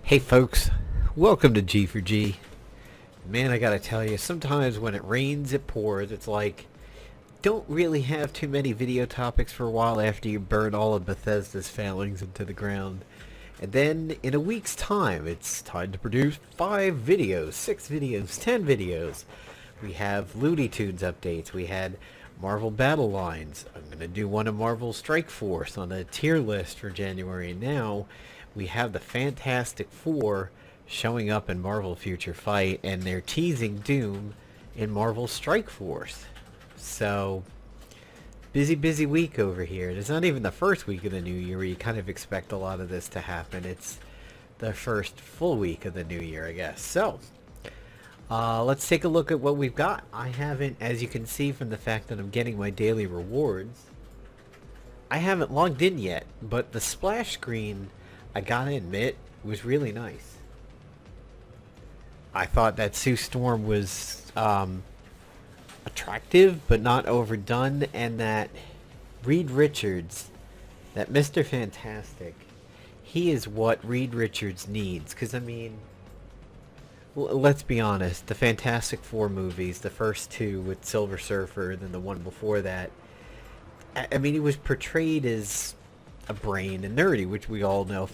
Hey folks, welcome to G for G. Man, I gotta tell you, sometimes when it rains, it pours. It's like, don't really have too many video topics for a while after you burn all of Bethesda's failings into the ground. And then, in a week's time, it's time to produce 5 videos, 6 videos, 10 videos. We have Looney Tunes updates, we had Marvel Battle Lines. I'm gonna do one of Marvel Strike Force on the tier list for January. Now, we have the Fantastic Four showing up in Marvel Future Fight, and they're teasing Doom in Marvel Strike Force. So, busy week over here. It's not even the first week of the new year where you kind of expect a lot of this to happen. It's the first full week of the new year, I guess. So, let's take a look at what we've got. I haven't, as you can see from the fact that I'm getting my daily rewards, I haven't logged in yet, but the splash screen, I gotta admit, was really nice. I thought that Sue Storm was attractive, but not overdone, and that Reed Richards, that Mr. Fantastic, he is what Reed Richards needs. Because, I mean, let's be honest, the Fantastic Four movies, the first two with Silver Surfer, and then the one before that, I mean, he was portrayed as a brain and nerdy, which we all know,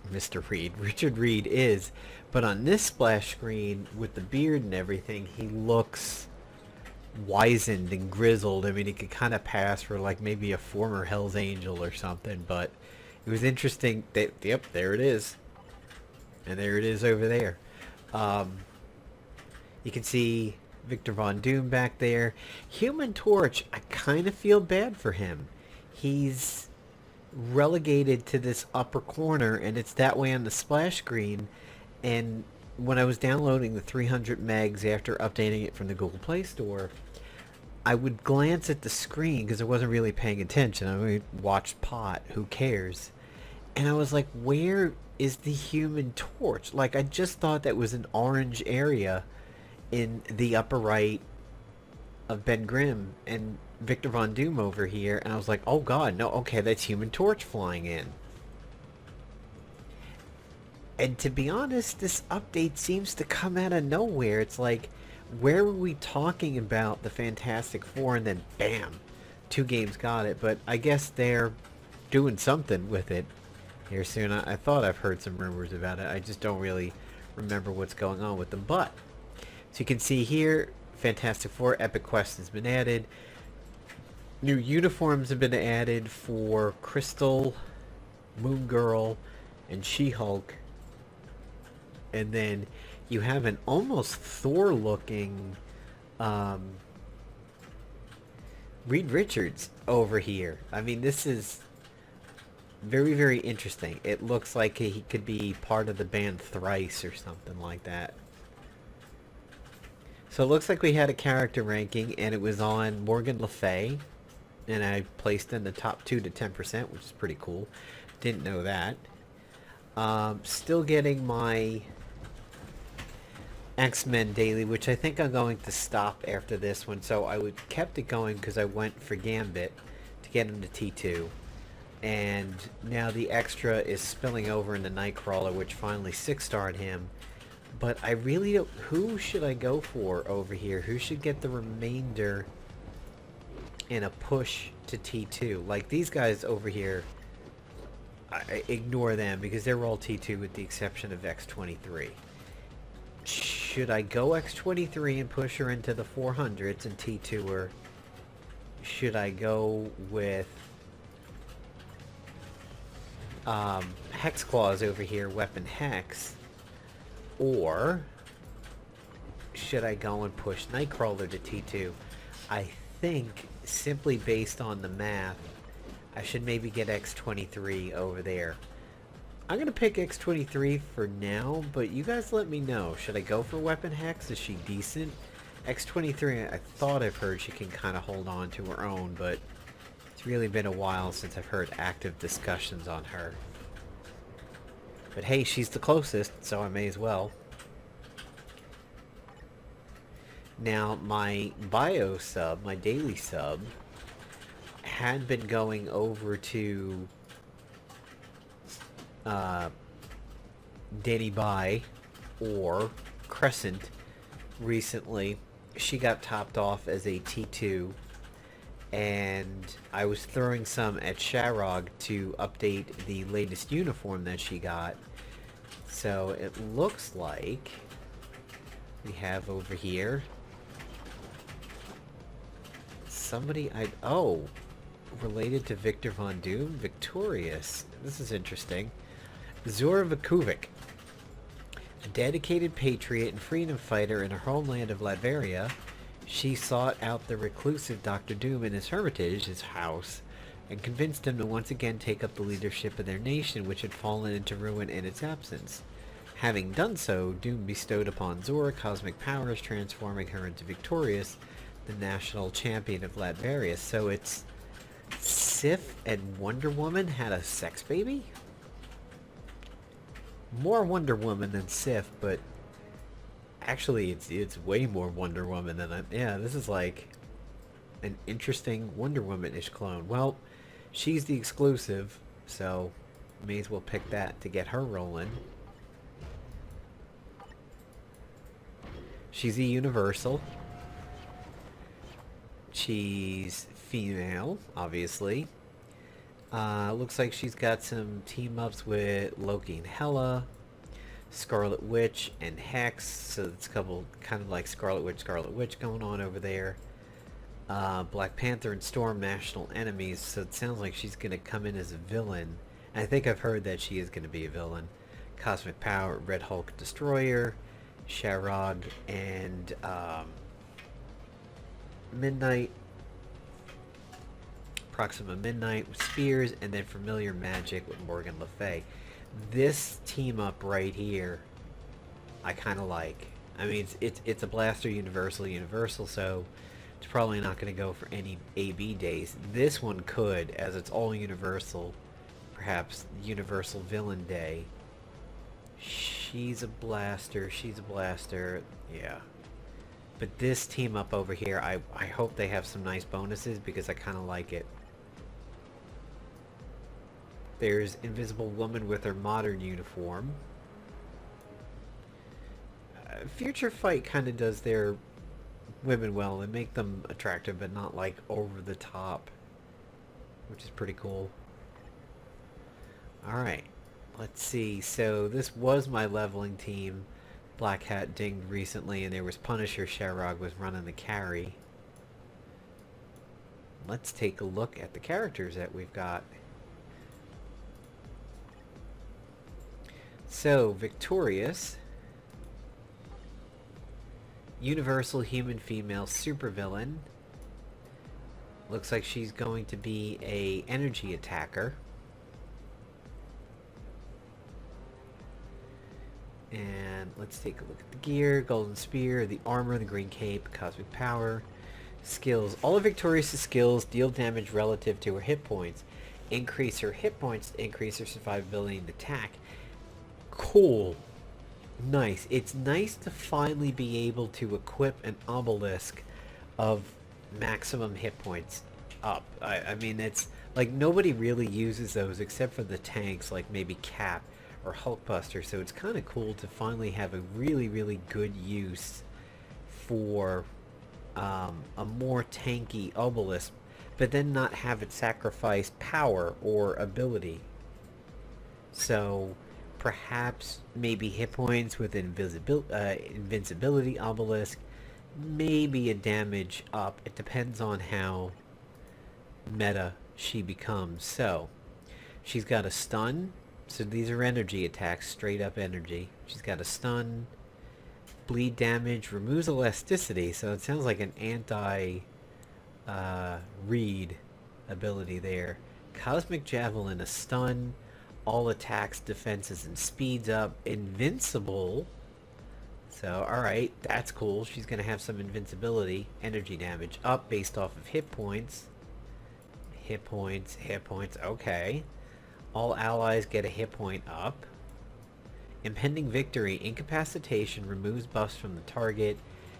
Mr. Reed, Richard Reed is. But on this splash screen, with the beard and everything, he looks wizened and grizzled. I mean, he could kind of pass for like maybe a former Hell's Angel or something. But it was interesting that, yep, there it is. And there it is over there. You can see Victor Von Doom back there. Human Torch, I kind of feel bad for him. He's relegated to this upper corner, and it's that way on the splash screen. And when I was downloading the 300 megs after updating it from the Google Play Store, I would glance at the screen because I wasn't really paying attention. I mean, watched Pot, who cares? And I was like, where is the Human Torch? Like, I just thought that was an orange area in the upper right of Ben Grimm and Victor Von Doom over here, and I was like, oh god, no, okay, that's Human Torch flying in. And to be honest, this update seems to come out of nowhere. It's like, where were we talking about the Fantastic Four, and then bam, 2 games got it. But I guess they're doing something with it here soon. I thought I've heard some rumors about it. I just don't really remember what's going on with them. But so you can see here, Fantastic Four Epic Quest has been added. New uniforms have been added for Crystal, Moon Girl, and She-Hulk. And then you have an almost Thor-looking Reed Richards over here. I mean, this is very interesting. It looks like he could be part of the band Thrice or something like that. So it looks like we had a character ranking, and it was on Morgan Le Fay, and I placed in the top 2 to 10%, which is pretty cool. Didn't know that. Still getting my X-Men daily, which I think I'm going to stop after this one. So I kept it going because I went for Gambit to get him to T2. And now the extra is spilling over into Nightcrawler, which finally 6-starred him. But I really don't... Who should I go for over here? Who should get the remainder in a push to T2? Like, these guys over here, I ignore them because they're all T2 with the exception of X23. Should I go X23 and push her into the 400s and T2 her? Should I go with Hex Claws over here, Weapon Hex? Or should I go and push Nightcrawler to T2? I think, simply based on the math, I should maybe get X23 over there. I'm going to pick X23 for now, but you guys let me know. Should I go for Weapon Hex? Is she decent? X23, I thought I've heard she can kind of hold on to her own, but it's really been a while since I've heard active discussions on her. But hey, she's the closest, so I may as well. Now, my bio sub, my daily sub, had been going over to uh, Danny Bai or Crescent recently. She got topped off as a T2, and I was throwing some at Sharog to update the latest uniform that she got. So it looks like we have over here somebody related to Victor Von Doom, Victorious. This is interesting. Zora Vukovic, a dedicated patriot and freedom fighter in her homeland of Latveria. She sought out the reclusive Dr. Doom in his hermitage, his house, and convinced him to once again take up the leadership of their nation, which had fallen into ruin in its absence. Having done so, Doom bestowed upon Zora cosmic powers, transforming her into Victorious, the national champion of Latveria. So it's Sif and Wonder Woman had a sex baby? More Wonder Woman than Sif, but actually it's way more Wonder Woman than yeah, this is like an interesting Wonder Woman-ish clone. Well, she's the exclusive, so may as well pick that to get her rolling. She's a universal. She's female, obviously. Looks like she's got some team-ups with Loki and Hela, Scarlet Witch and Hex, so it's a couple kind of like Scarlet Witch going on over there. Black Panther and Storm, national enemies, so it sounds like she's going to come in as a villain. And I think I've heard that she is going to be a villain. Cosmic Power, Red Hulk Destroyer, Sharog, and Midnight. Proxima Midnight with Spears, and then Familiar Magic with Morgan Le Fay. This team up right here, I kind of like. I mean, it's a blaster universal, so it's probably not going to go for any AB days. This one could, as it's all universal, perhaps Universal Villain Day. She's a blaster, yeah. But this team up over here, I hope they have some nice bonuses because I kind of like it. There's Invisible Woman with her modern uniform. Future Fight kind of does their women well. They make them attractive, but not like over the top, which is pretty cool. Alright, let's see. So this was my leveling team. Black Hat dinged recently, and there was Punisher. Sharog was running the carry. Let's take a look at the characters that we've got. So, Victorious, universal human female supervillain. Looks like she's going to be a energy attacker. And let's take a look at the gear. Golden Spear, the armor, the green cape, cosmic power. Skills. All of Victorious' skills deal damage relative to her hit points. Increase her hit points to increase her survivability and attack. Cool. Nice. It's nice to finally be able to equip an obelisk of maximum hit points up. I mean, it's like nobody really uses those except for the tanks, like maybe Cap or Hulkbuster, so it's kind of cool to finally have a really good use for a more tanky obelisk, but then not have it sacrifice power or ability. So perhaps maybe hit points with invincibility obelisk, maybe a damage up. It depends on how meta she becomes. So she's got a stun. So these are energy attacks, straight up energy. She's got a stun, bleed damage, removes elasticity, so it sounds like an anti-read ability there. Cosmic Javelin, a stun, all attacks, defenses, and speeds up. Invincible, so alright, that's cool. She's going to have some invincibility, energy damage up based off of hit points. Hit points, okay. All allies get a hit point up. Impending Victory, incapacitation, removes buffs from the target.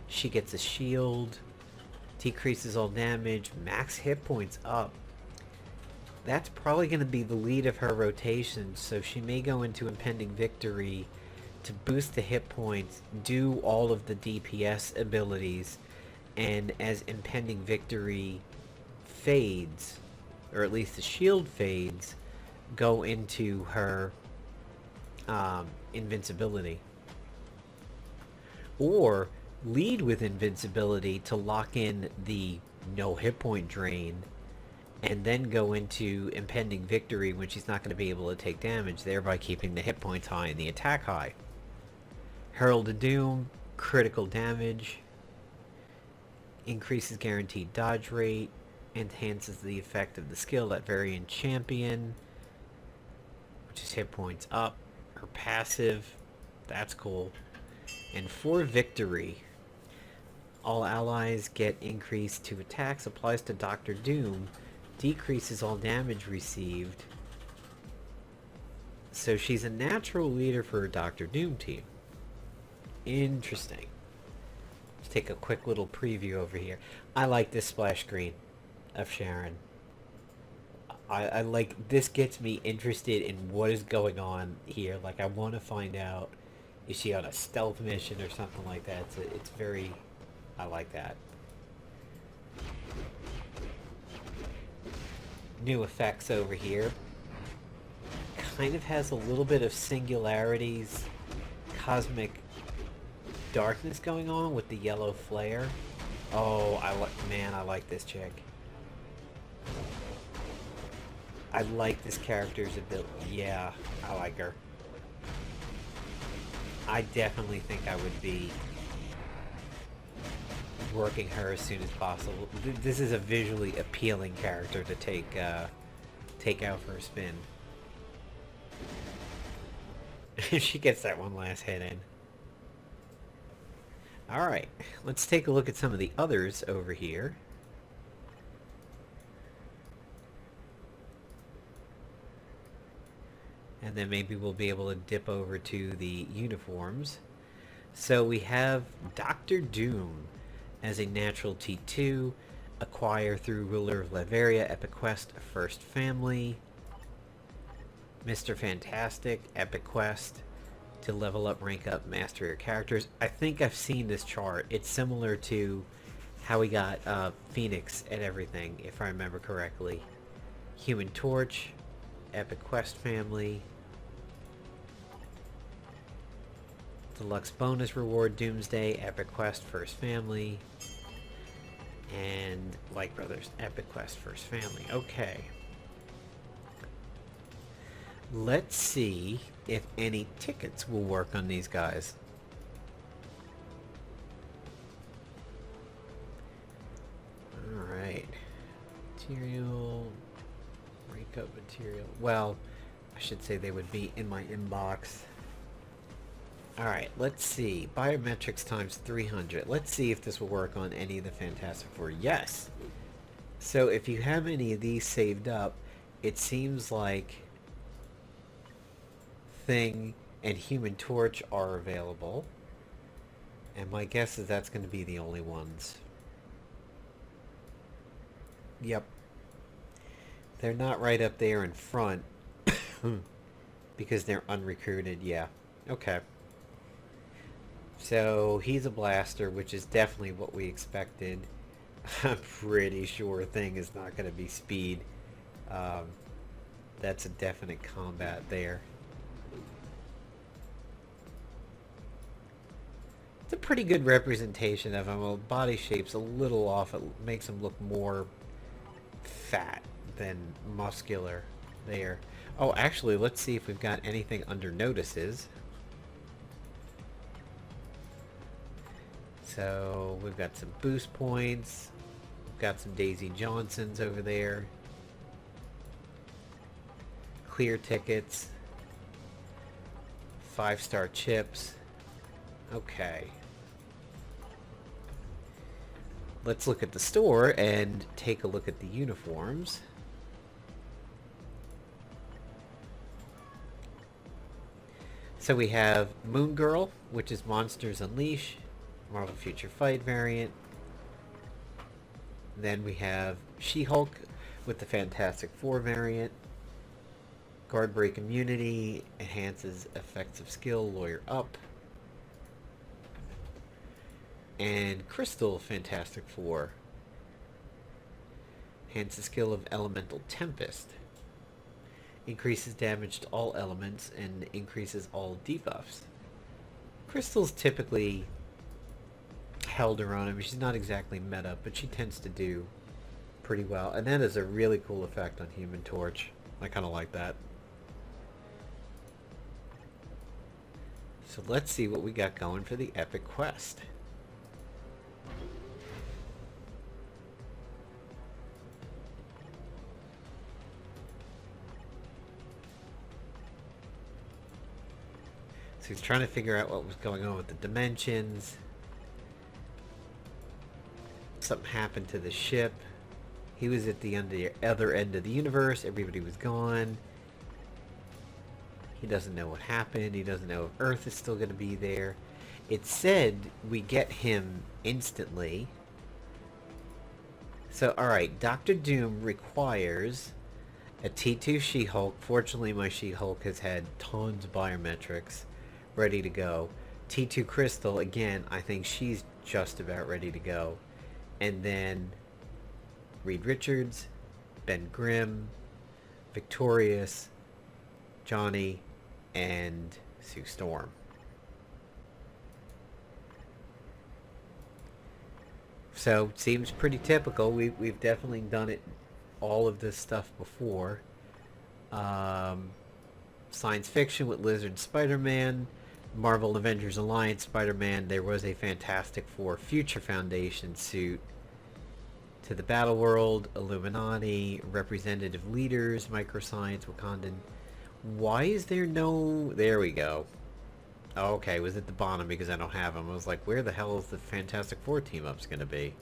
She gets a shield. Decreases all damage. Max hit points up. that's probably going to be the lead of her rotation, so she may go into Impending Victory to boost the hit points, do all of the DPS abilities, and as Impending Victory fades, or at least the shield fades, go into her invincibility. Or lead with invincibility to lock in the no hit point drain, and then go into Impending Victory when she's not going to be able to take damage, thereby keeping the hit points high and the attack high. Herald of Doom, critical damage, increases guaranteed dodge rate, enhances the effect of the skill at Variant Champion, which is hit points up. Her passive, that's cool. And for victory, all allies get increased to attacks, applies to Dr. Doom, decreases all damage received. So she's a natural leader for a Dr. Doom team. Interesting. Let's take a quick little preview over here. I like this splash screen of Sharon. I like, this gets me interested in what is going on here. Like, I want to find out, is she on a stealth mission or something like that? It's very, I like that. New effects over here. Kind of has a little bit of Singularity's cosmic darkness going on with the yellow flare. Oh, I like this chick. I like this character's ability. Yeah, I like her. I definitely think I would be working her as soon as possible. This is a visually appealing character to take out for a spin. She gets that one last hit in. Alright, let's take a look at some of the others over here. And then maybe we'll be able to dip over to the uniforms. So we have Dr. Doom as a natural T2, acquire through Ruler of Latveria, Epic Quest, First Family. Mr. Fantastic, Epic Quest, to level up, rank up, master your characters. I think I've seen this chart. It's similar to how we got Phoenix and everything, if I remember correctly. Human Torch, Epic Quest Family. Deluxe bonus reward, Doomsday, Epic Quest, First Family. And Light Brothers, Epic Quest, First Family. Okay. Let's see if any tickets will work on these guys. Alright. Material. Rank up material. Well, I should say they would be in my inbox. Alright, let's see. Biometrics times 300. Let's see if this will work on any of the Fantastic Four. Yes! So if you have any of these saved up, it seems like Thing and Human Torch are available. And my guess is that's going to be the only ones. Yep. They're not right up there in front. Because they're unrecruited, yeah. Okay. So he's a blaster, which is definitely what we expected. I'm pretty sure Thing is not going to be speed. That's a definite combat there. It's a pretty good representation of him. Well, body shape's a little off. It makes him look more fat than muscular there. Oh, actually, let's see if we've got anything under notices. So, we've got some boost points. We've got some Daisy Johnsons over there. Clear tickets. 5-star chips. Okay. Let's look at the store and take a look at the uniforms. So we have Moon Girl, which is Monsters Unleash, Marvel Future Fight variant. Then we have She-Hulk, with the Fantastic Four variant. Guard break immunity, enhances effects of skill, lawyer up. And Crystal Fantastic Four, enhances skill of Elemental Tempest. Increases damage to all elements and increases all debuffs. Crystal's typically held her own. I mean, she's not exactly meta, but she tends to do pretty well. And that is a really cool effect on Human Torch. I kind of like that. So let's see what we got going for the epic quest. So he's trying to figure out what was going on with the dimensions. Something happened to the ship. He was at the other end of the universe. Everybody was gone. He doesn't know what happened. He doesn't know if Earth is still going to be there. It said we get him instantly. So, alright, Dr. Doom requires a T2 She-Hulk. Fortunately, my She-Hulk has had tons of biometrics ready to go. T2 Crystal, again, I think she's just about ready to go. And then Reed Richards, Ben Grimm, Victorious, Johnny, and Sue Storm. So, seems pretty typical. We've definitely done it, all of this stuff before. Science fiction with Lizard Spider-Man, Marvel Avengers Alliance Spider-Man. There was a Fantastic Four Future Foundation suit. To the Battle World, Illuminati, Representative Leaders, Microscience, Wakandan. Why is there no... There we go. Oh, okay, it was at the bottom because I don't have them. I was like, where the hell is the Fantastic Four team-up's going to be?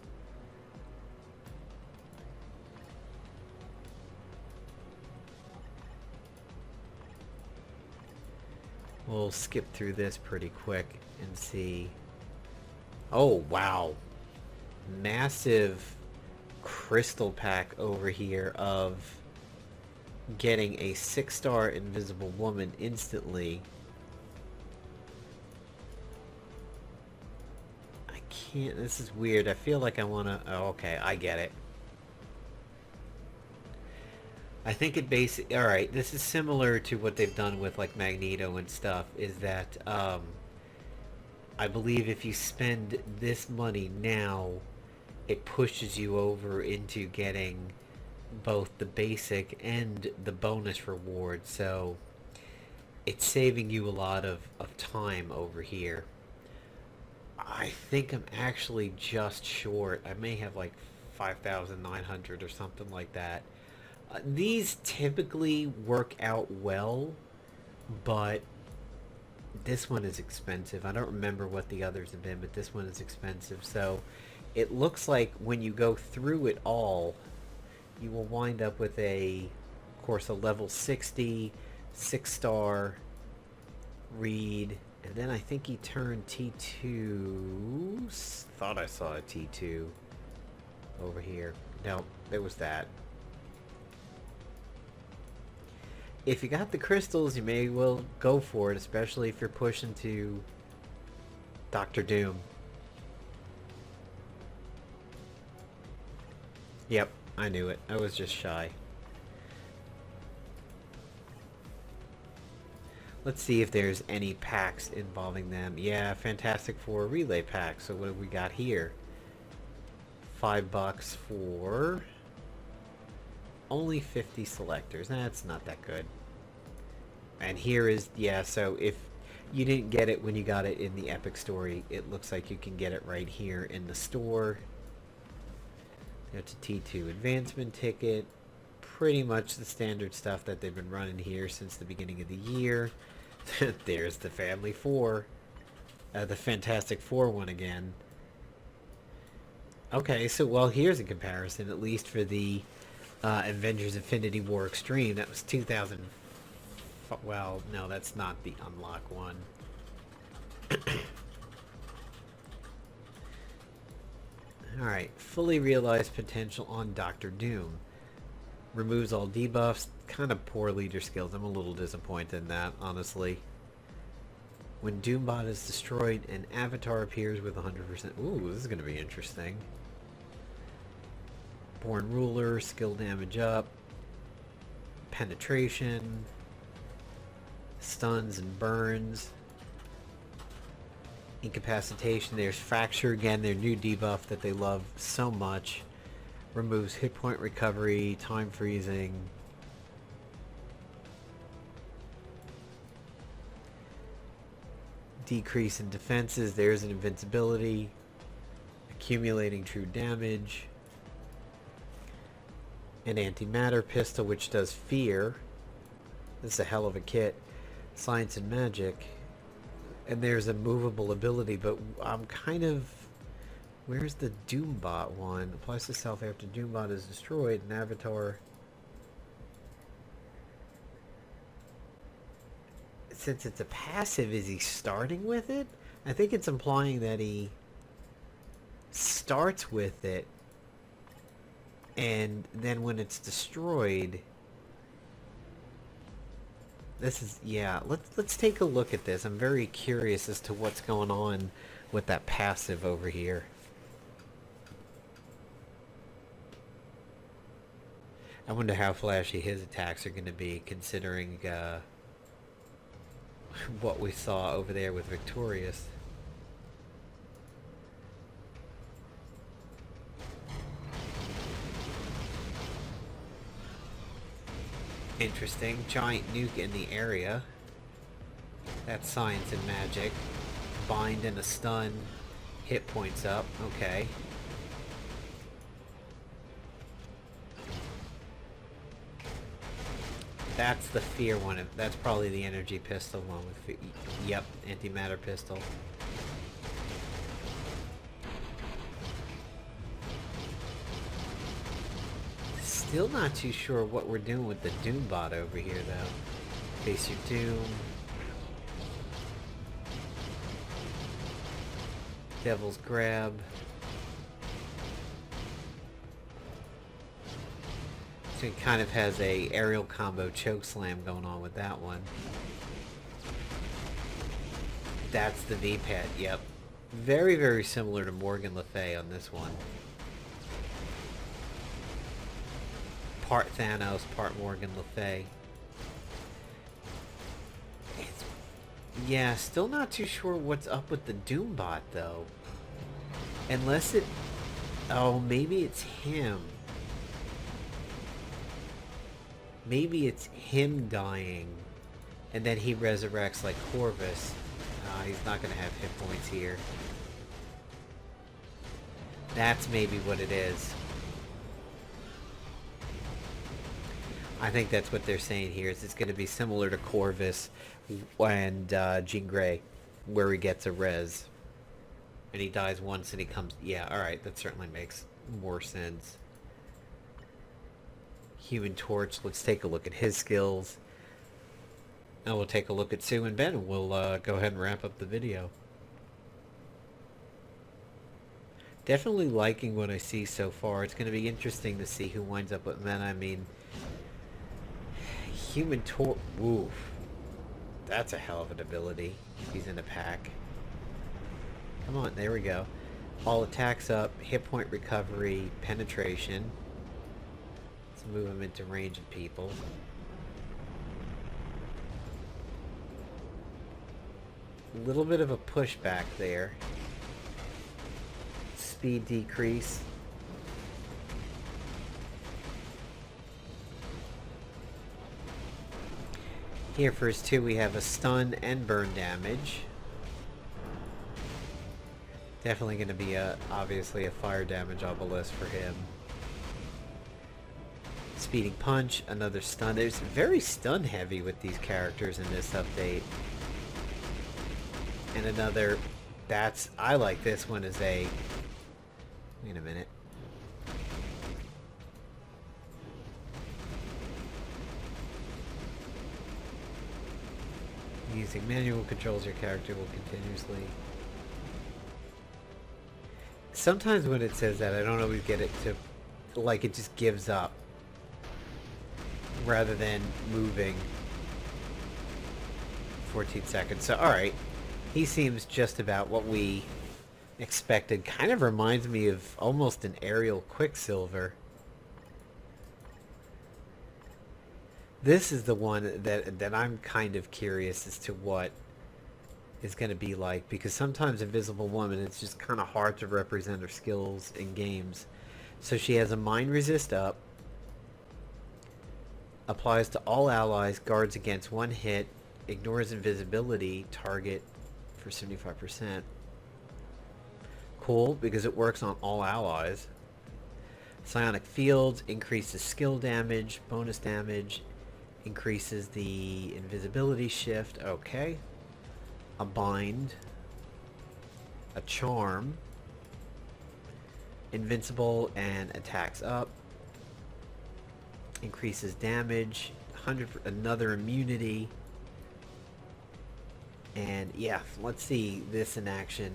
We'll skip through this pretty quick and see... Oh, wow. Massive crystal pack over here of getting a 6-star Invisible Woman instantly. I can't... This is weird. I feel like I want to... Oh, okay, I get it. I think it basically... Alright, this is similar to what they've done with like Magneto and stuff, is that I believe if you spend this money now, it pushes you over into getting both the basic and the bonus reward, so it's saving you a lot of time over here. I think I'm actually just short. I may have like 5,900 or something like that. These typically work out well, but this one is expensive. I don't remember what the others have been, but this one is expensive. So it looks like when you go through it all, you will wind up with of course, a level 60, 6-star Reed, and then I think he turned T2. Thought I saw a T2 over here. No, there was that. If you got the crystals, you may well go for it, especially if you're pushing to Dr. Doom. Yep, I knew it. I was just shy. Let's see if there's any packs involving them. Yeah, Fantastic Four relay pack. So what have we got here? $5 for only 50 selectors. That's not that good. And here is, yeah, so if you didn't get it when you got it in the Epic Story, it looks like you can get it right here in the store. That's a T2 advancement ticket. Pretty much the standard stuff that they've been running here since the beginning of the year. There's the Family Four. The Fantastic Four one again. Okay, so, well, here's a comparison, at least for the Avengers Infinity War Extreme. That was 2,000... Well, no, that's not the unlock one. Alright, fully realized potential on Dr. Doom. Removes all debuffs. Kind of poor leader skills. I'm a little disappointed in that, honestly. When Doombot is destroyed, an avatar appears with 100%. Ooh, this is going to be interesting. Born Ruler, skill damage up. Penetration. Stuns and burns. Incapacitation. There's Fracture again, their new debuff that they love so much. Removes hit point recovery, time freezing. Decrease in defenses. There's an invincibility. Accumulating true damage. An antimatter pistol which does fear. This is a hell of a kit. Science and magic. And there's a movable ability, but I'm kind of... Where's the Doombot one? Applies to self after Doombot is destroyed. An avatar... Since it's a passive, is he starting with it? I think it's implying that he starts with it, and then when it's destroyed... This is, yeah, let's take a look at this. I'm very curious as to what's going on with that passive over here. I wonder how flashy his attacks are going to be, considering what we saw over there with Victorious. Interesting. Giant nuke in the area. That's science and magic. Bind and a stun. Hit points up. Okay. That's the fear one. That's probably the energy pistol one with... Yep, antimatter pistol. Still not too sure what we're doing with the Doombot over here, though. Face your doom. Devil's grab. So it kind of has a aerial combo choke slam going on with that one. That's the V-pad, yep. Very, very similar to Morgan Le Fay on this one. Part Thanos, part Morgan Le Fay. Yeah, still not too sure what's up with the Doombot, though. Unless it... Oh, maybe it's him. Maybe it's him dying, and then he resurrects like Corvus. He's not going to have hit points here. That's maybe what it is. I think that's what they're saying here, is it's going to be similar to Corvus and Jean Grey, where he gets a res. And he dies once and he comes... Yeah, alright, that certainly makes more sense. Human Torch, let's take a look at his skills. And we'll take a look at Sue and Ben, and we'll go ahead and wrap up the video. Definitely liking what I see so far. It's going to be interesting to see who winds up with men. I mean... Human Torch... Oof. That's a hell of an ability. He's in a pack. Come on, there we go. All attacks up, hit point recovery, penetration. Let's move him into range of people. A little bit of a pushback there. Speed decrease. Here for his 2 we have a stun and burn damage. Definitely going to be obviously a fire damage obelisk for him. Speeding punch, another stun. There's very stun heavy with these characters in this update. And another, that's, I like this one as a, wait a minute. Using manual controls, your character will continuously... Sometimes when it says that, I don't always get it to... Like, it just gives up. rather than moving 14 seconds. So, alright. He seems just about what we expected. Kind of reminds me of almost an aerial Quicksilver. This is the one that I'm kind of curious as to what is going to be like, because sometimes Invisible Woman, it's just kind of hard to represent her skills in games. So she has a Mind Resist up, applies to all allies, guards against one hit, ignores invisibility target for 75%. Cool, because it works on all allies. Psionic Fields increases skill damage, bonus damage, increases the invisibility shift. Okay. A Bind, a Charm, Invincible and attacks up, increases damage, 100, another immunity, and yeah, let's see this in action.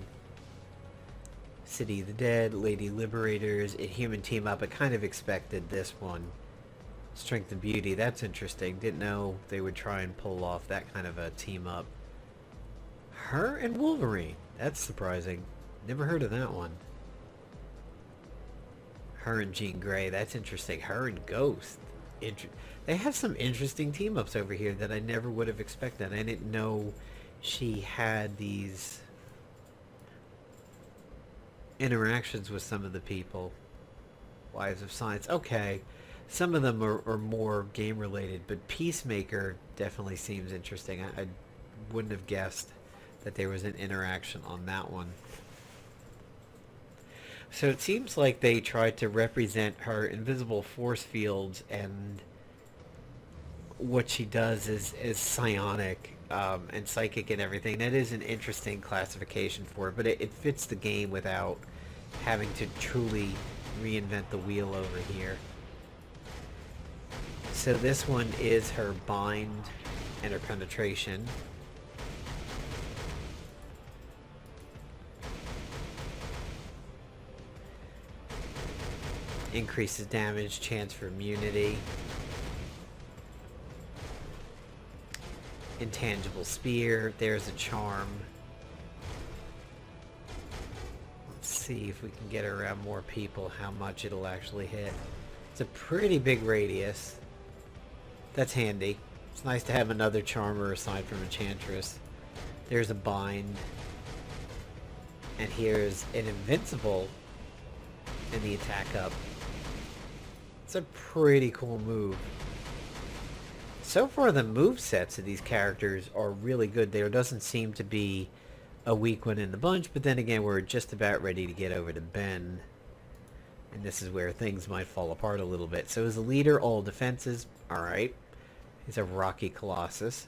City of the Dead, Lady Liberators, Inhuman team up. I kind of expected this one. Strength and Beauty, that's interesting. Didn't know they would try and pull off that kind of a team up. Her and Wolverine. That's surprising. Never heard of that one. Her and Jean Grey. That's interesting. Her and Ghost. They have some interesting team-ups over here that I never would have expected. I didn't know she had these interactions with some of the people. Wives of Science. Okay. Some of them are more game-related, but Peacemaker definitely seems interesting. I wouldn't have guessed that there was an interaction on that one. So it seems like they tried to represent her invisible force fields, and what she does is psionic and psychic and everything. That is an interesting classification for it, but it fits the game without having to truly reinvent the wheel over here. So this one is her bind and her penetration. Increases damage, chance for immunity. Intangible Spear. There's a charm. Let's see if we can get around more people, how much it'll actually hit. It's a pretty big radius. That's handy. It's nice to have another charmer aside from Enchantress. There's a bind. And here's an invincible in the attack up. It's a pretty cool move. So far the movesets of these characters are really good. There doesn't seem to be a weak one in the bunch, but then again we're just about ready to get over to Ben. And this is where things might fall apart a little bit. So as a leader, all defenses. Alright. He's a Rocky Colossus.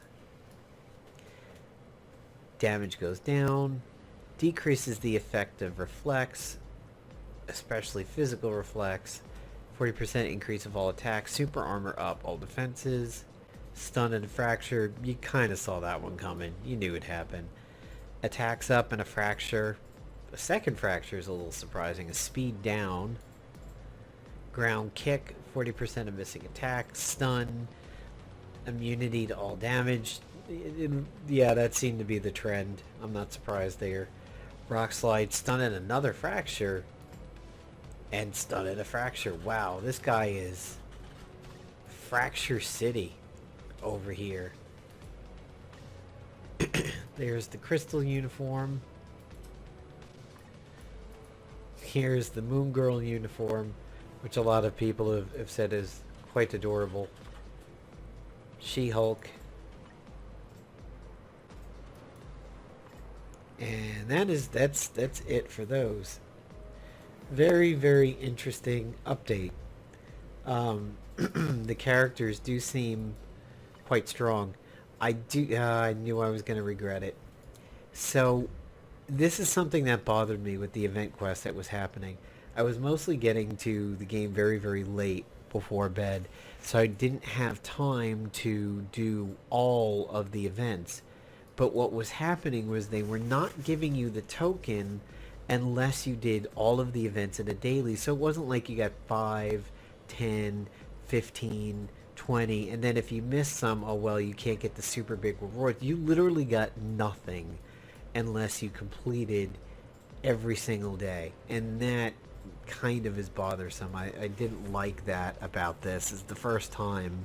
Damage goes down. Decreases the effect of Reflex, especially physical Reflex. 40% increase of all attacks. Super armor up, all defenses. Stun and fracture. You kind of saw that one coming. You knew it'd happen. Attacks up and a fracture. A second fracture is a little surprising. A speed down. Ground kick. 40% of missing attacks. Stun. Immunity to all damage. Yeah, that seemed to be the trend. I'm not surprised there. Rock slide. Stun and another fracture. And stun and a fracture. Wow, this guy is Fracture City over here. There's the crystal uniform. Here's the Moon Girl uniform, which a lot of people have said is quite adorable. She-Hulk. And that's it for those. Very, very interesting update. The characters do seem quite strong. I knew I was going to regret it. So this is something that bothered me with the event quest that was happening. I was mostly getting to the game very, very late before bed, so I didn't have time to do all of the events. But what was happening was they were not giving you the token unless you did all of the events in a daily. So it wasn't like you got 5, 10, 15, 20, and then if you miss some, oh well, you can't get the super big reward. You literally got nothing unless you completed every single day, and that kind of is bothersome. I didn't like that about this. It's the first time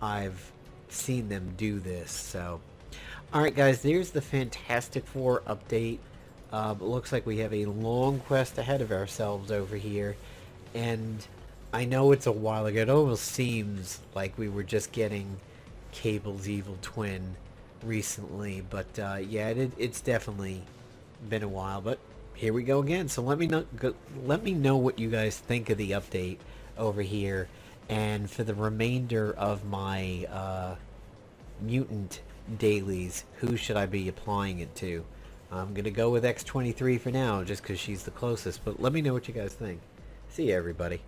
I've seen them do this. So alright guys, there's the Fantastic Four update. It looks like we have a long quest ahead of ourselves over here, and I know it's a while ago. It almost seems like we were just getting Cable's evil twin recently, but yeah, it's definitely been a while. But here we go again. So let me know what you guys think of the update over here, and for the remainder of my mutant dailies, who should I be applying it to? I'm gonna go with X23 for now, just because she's the closest. But let me know what you guys think. See ya, everybody.